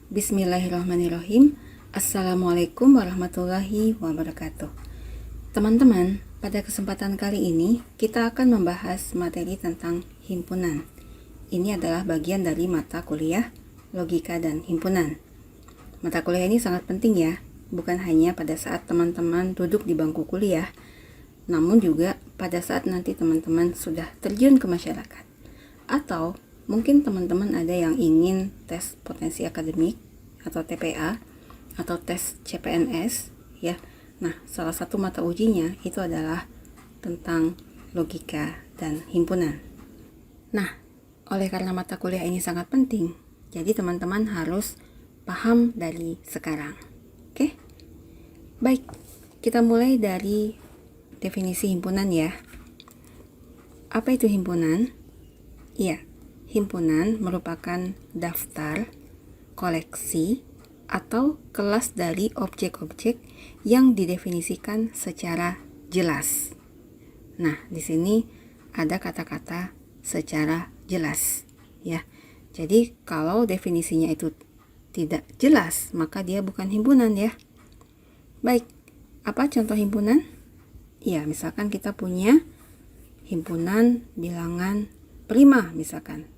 Bismillahirrahmanirrahim. Assalamualaikum warahmatullahi wabarakatuh. Teman-teman, pada kesempatan kali ini kita akan membahas materi tentang himpunan. Ini adalah bagian dari mata kuliah Logika dan Himpunan. Mata kuliah ini sangat penting ya, bukan hanya pada saat teman-teman duduk di bangku kuliah, namun juga pada saat nanti teman-teman sudah terjun ke masyarakat. Atau mungkin teman-teman ada yang ingin tes potensi akademik atau TPA atau tes CPNS ya. Nah, salah satu mata ujinya itu adalah tentang logika dan himpunan. Nah, oleh karena mata kuliah ini sangat penting, jadi teman-teman harus paham dari sekarang. Oke? Baik, kita mulai dari definisi himpunan ya. Apa itu himpunan? Iya, himpunan merupakan daftar, koleksi, atau kelas dari objek-objek yang didefinisikan secara jelas. Nah, di sini ada kata-kata secara jelas, ya. Jadi, kalau definisinya itu tidak jelas, maka dia bukan himpunan ya. Baik, apa contoh himpunan? Ya, misalkan kita punya himpunan bilangan prima misalkan.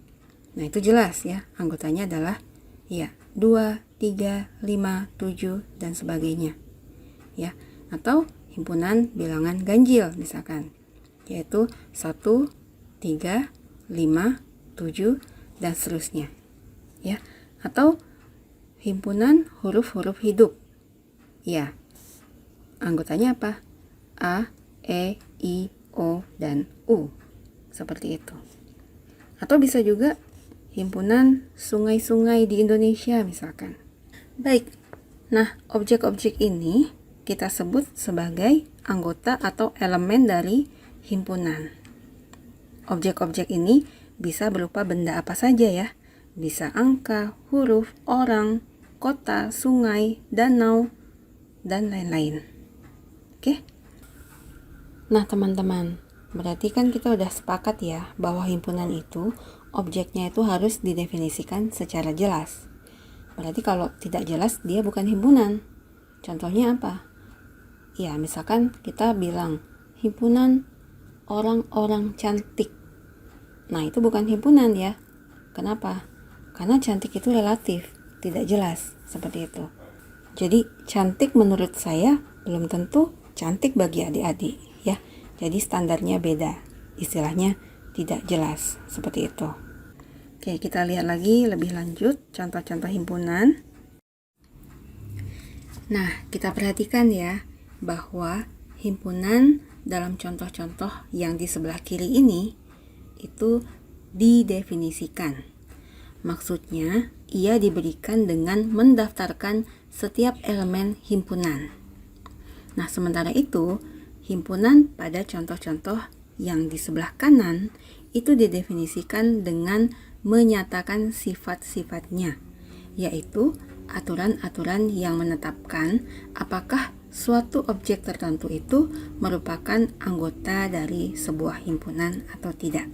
Nah, itu jelas ya, anggotanya adalah ya 2, 3, 5, 7 dan sebagainya. Ya, atau himpunan bilangan ganjil misalkan, yaitu 1, 3, 5, 7 dan seterusnya. Ya, atau himpunan huruf-huruf hidup. Ya, anggotanya apa? A, E, I, O dan U. Seperti itu. Atau bisa juga himpunan sungai-sungai di Indonesia misalkan. Baik, nah objek-objek ini kita sebut sebagai anggota atau elemen dari himpunan. Objek-objek ini bisa berupa benda apa saja ya. Bisa angka, huruf, orang, kota, sungai, danau, dan lain-lain. Oke? Nah teman-teman, berarti kan kita udah sepakat ya bahwa himpunan itu objeknya itu harus didefinisikan secara jelas. Berarti kalau tidak jelas dia bukan himpunan. Contohnya apa? Ya, misalkan kita bilang himpunan orang-orang cantik. Nah, itu bukan himpunan ya. Kenapa? Karena cantik itu relatif, tidak jelas seperti itu. Jadi cantik menurut saya belum tentu cantik bagi adik-adik ya. Jadi standarnya beda, istilahnya tidak jelas, seperti itu. Oke, kita lihat lagi lebih lanjut contoh-contoh himpunan. Nah, kita perhatikan ya, bahwa himpunan dalam contoh-contoh yang di sebelah kiri ini, itu didefinisikan. Maksudnya, ia diberikan dengan mendaftarkan setiap elemen himpunan. Nah, sementara itu, himpunan pada contoh-contoh yang di sebelah kanan itu didefinisikan dengan menyatakan sifat-sifatnya, yaitu aturan-aturan yang menetapkan apakah suatu objek tertentu itu merupakan anggota dari sebuah himpunan atau tidak.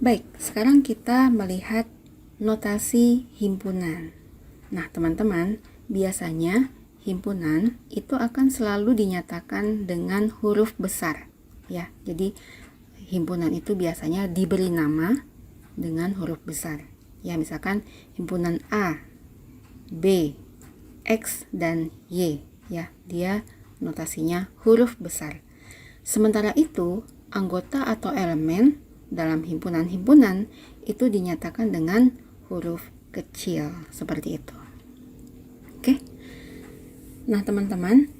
Baik, sekarang kita melihat notasi himpunan. Nah, teman-teman, biasanya himpunan itu akan selalu dinyatakan dengan huruf besar ya. Jadi himpunan itu biasanya diberi nama dengan huruf besar. Ya, misalkan himpunan A, B, X dan Y ya. Dia notasinya huruf besar. Sementara itu, anggota atau elemen dalam himpunan-himpunan itu dinyatakan dengan huruf kecil seperti itu. Oke? Nah teman-teman,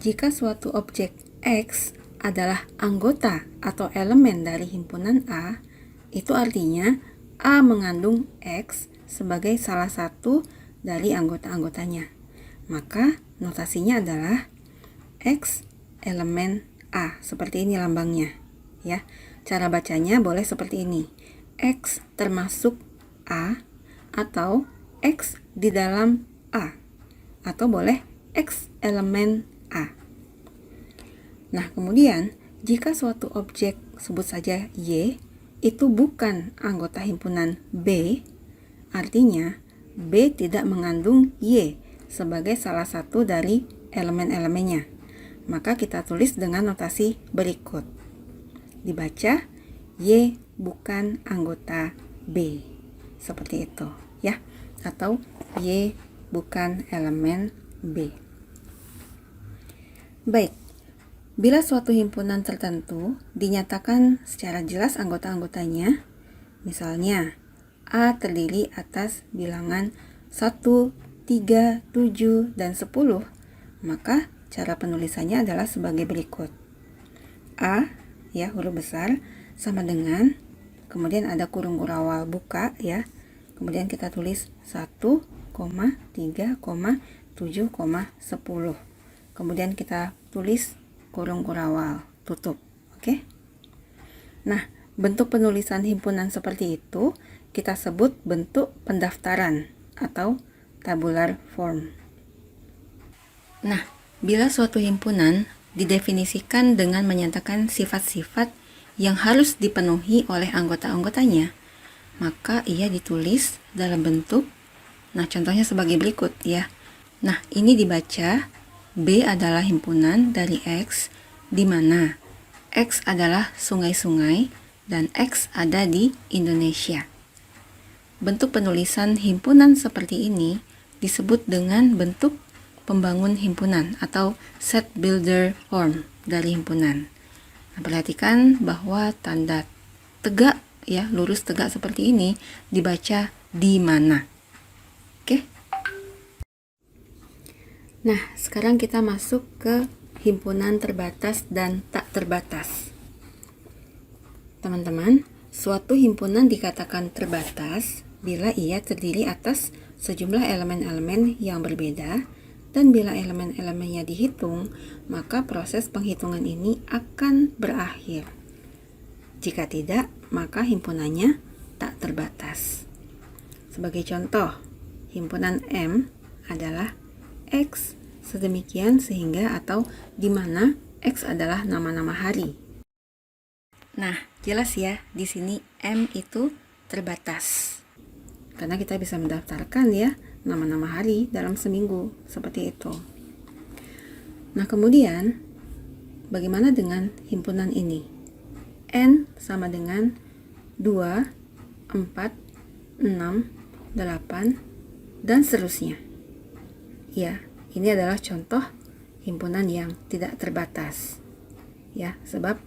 jika suatu objek X adalah anggota atau elemen dari himpunan A, itu artinya A mengandung X sebagai salah satu dari anggota-anggotanya. Maka notasinya adalah X elemen A, seperti ini lambangnya. Ya, cara bacanya boleh seperti ini. X termasuk A atau X di dalam A, atau boleh X elemen A. Nah, kemudian jika suatu objek, sebut saja Y, itu bukan anggota himpunan B, artinya B tidak mengandung Y sebagai salah satu dari elemen-elemennya. Maka kita tulis dengan notasi berikut. Dibaca, Y bukan anggota B. Seperti itu, ya. Atau Y bukan elemen B. Baik, bila suatu himpunan tertentu dinyatakan secara jelas anggota-anggotanya, misalnya A terdiri atas bilangan 1, 3, 7, dan 10, maka cara penulisannya adalah sebagai berikut. A, ya, huruf besar, sama dengan, kemudian ada kurung kurawal buka, ya, kemudian kita tulis 1, 3, 7, 10. Kemudian kita tulis kurung kurawal tutup. Oke. Nah, bentuk penulisan himpunan seperti itu kita sebut bentuk pendaftaran atau tabular form. Nah, bila suatu himpunan didefinisikan dengan menyatakan sifat-sifat yang harus dipenuhi oleh anggota-anggotanya, maka ia ditulis dalam bentuk, nah contohnya sebagai berikut, ya. Nah, ini dibaca B adalah himpunan dari X, di mana X adalah sungai-sungai dan X ada di Indonesia. Bentuk penulisan himpunan seperti ini disebut dengan bentuk pembangun himpunan atau set builder form dari himpunan. Nah, perhatikan bahwa tanda tegak, ya, lurus tegak seperti ini dibaca di mana. Oke? Nah, sekarang kita masuk ke himpunan terbatas dan tak terbatas. Teman-teman, suatu himpunan dikatakan terbatas bila ia terdiri atas sejumlah elemen-elemen yang berbeda, dan bila elemen-elemennya dihitung, maka proses penghitungan ini akan berakhir. Jika tidak, maka himpunannya tak terbatas. Sebagai contoh, himpunan M adalah X sedemikian sehingga atau di mana X adalah nama-nama hari. Nah, jelas ya, di sini M itu terbatas. Karena kita bisa mendaftarkan, ya, nama-nama hari dalam seminggu, seperti itu. Nah, kemudian bagaimana dengan himpunan ini? N sama dengan 2, 4, 6, 8, dan seterusnya. Ya, ini adalah contoh himpunan yang tidak terbatas. Ya, sebab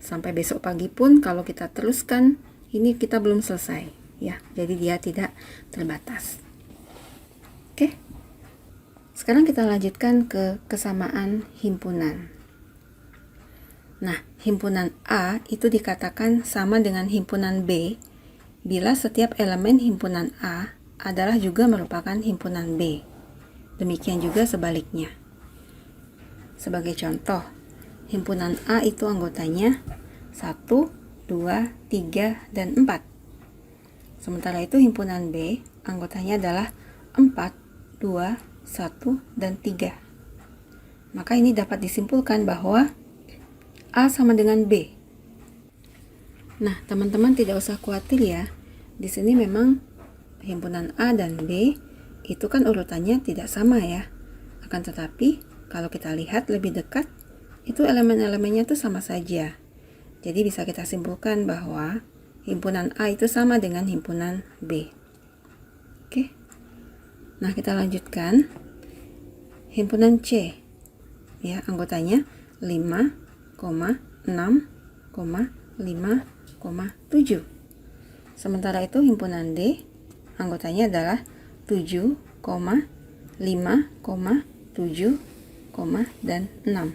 sampai besok pagi pun kalau kita teruskan, ini kita belum selesai. Ya, jadi dia tidak terbatas. Oke. Sekarang kita lanjutkan ke kesamaan himpunan. Nah, himpunan A itu dikatakan sama dengan himpunan B bila setiap elemen himpunan A adalah juga merupakan himpunan B. Demikian juga sebaliknya. Sebagai contoh, himpunan A itu anggotanya 1, 2, 3, dan 4. Sementara itu himpunan B anggotanya adalah 4, 2, 1, dan 3. Maka ini dapat disimpulkan bahwa A sama dengan B. Nah, teman-teman tidak usah khawatir, ya. Di sini memang himpunan A dan B itu kan urutannya tidak sama, ya. Akan tetapi kalau kita lihat lebih dekat, itu elemen-elemennya itu sama saja. Jadi bisa kita simpulkan bahwa himpunan A itu sama dengan himpunan B. Oke. Nah, kita lanjutkan. Himpunan C, ya, anggotanya 5, 6, 5, 7. Sementara itu himpunan D anggotanya adalah 7, 5, 7, dan 6.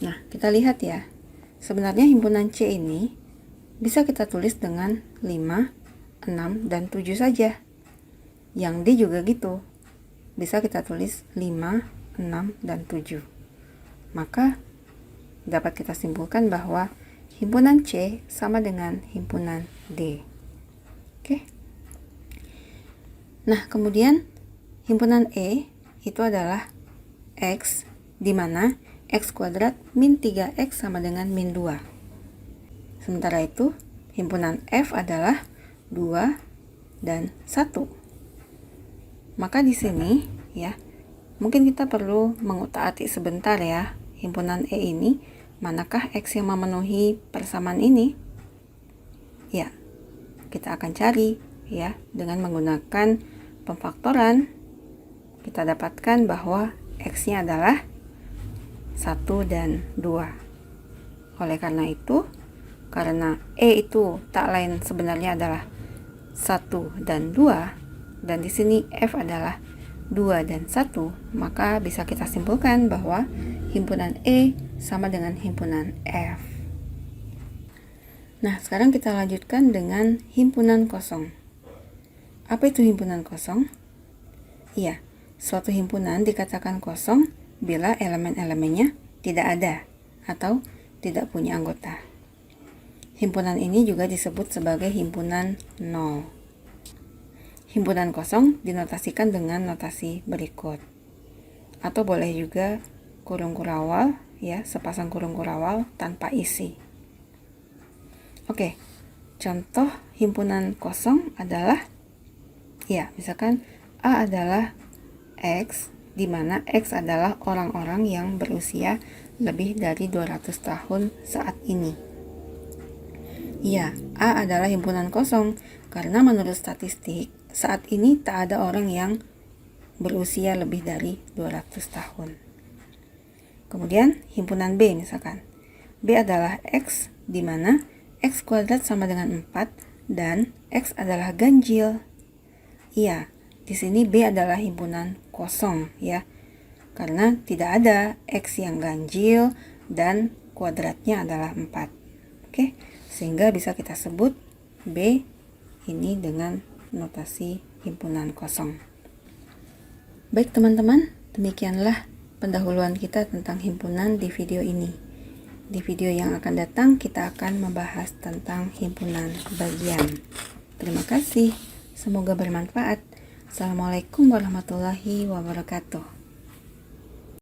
Nah, kita lihat, ya. Sebenarnya himpunan C ini bisa kita tulis dengan 5, 6, dan 7 saja. Yang D juga gitu. Bisa kita tulis 5, 6, dan 7. Maka dapat kita simpulkan bahwa himpunan C sama dengan himpunan D. Oke. Nah, kemudian himpunan E itu adalah X, di mana X kuadrat min 3X sama dengan min 2. Sementara itu, himpunan F adalah 2 dan 1. Maka di sini ya, mungkin kita perlu mengutak-atik sebentar ya, himpunan E ini, manakah X yang memenuhi persamaan ini? Ya, kita akan cari ya, dengan menggunakan pemfaktoran. Kita dapatkan bahwa X-nya adalah 1 dan 2. Oleh karena itu, karena E itu tak lain sebenarnya adalah 1 dan 2, dan di sini F adalah 2 dan 1, maka bisa kita simpulkan bahwa himpunan E sama dengan himpunan F. Nah, sekarang kita lanjutkan dengan himpunan kosong. Apa itu himpunan kosong? Iya, suatu himpunan dikatakan kosong bila elemen-elemennya tidak ada atau tidak punya anggota. Himpunan ini juga disebut sebagai himpunan nol. Himpunan kosong dinotasikan dengan notasi berikut. Atau boleh juga kurung kurawal ya, sepasang kurung kurawal tanpa isi. Oke, contoh himpunan kosong adalah ya, misalkan A adalah X, di mana X adalah orang-orang yang berusia lebih dari 200 tahun saat ini. Ya, A adalah himpunan kosong karena menurut statistik saat ini tak ada orang yang berusia lebih dari 200 tahun. Kemudian himpunan B misalkan. B adalah X, di mana X kuadrat sama dengan 4 dan X adalah ganjil. Iya, di sini B adalah himpunan kosong ya, karena tidak ada X yang ganjil dan kuadratnya adalah 4. Oke, sehingga bisa kita sebut B ini dengan notasi himpunan kosong. Baik teman-teman, demikianlah pendahuluan kita tentang himpunan di video ini. Di video yang akan datang kita akan membahas tentang himpunan bagian. Terima kasih, semoga bermanfaat. Assalamualaikum warahmatullahi wabarakatuh.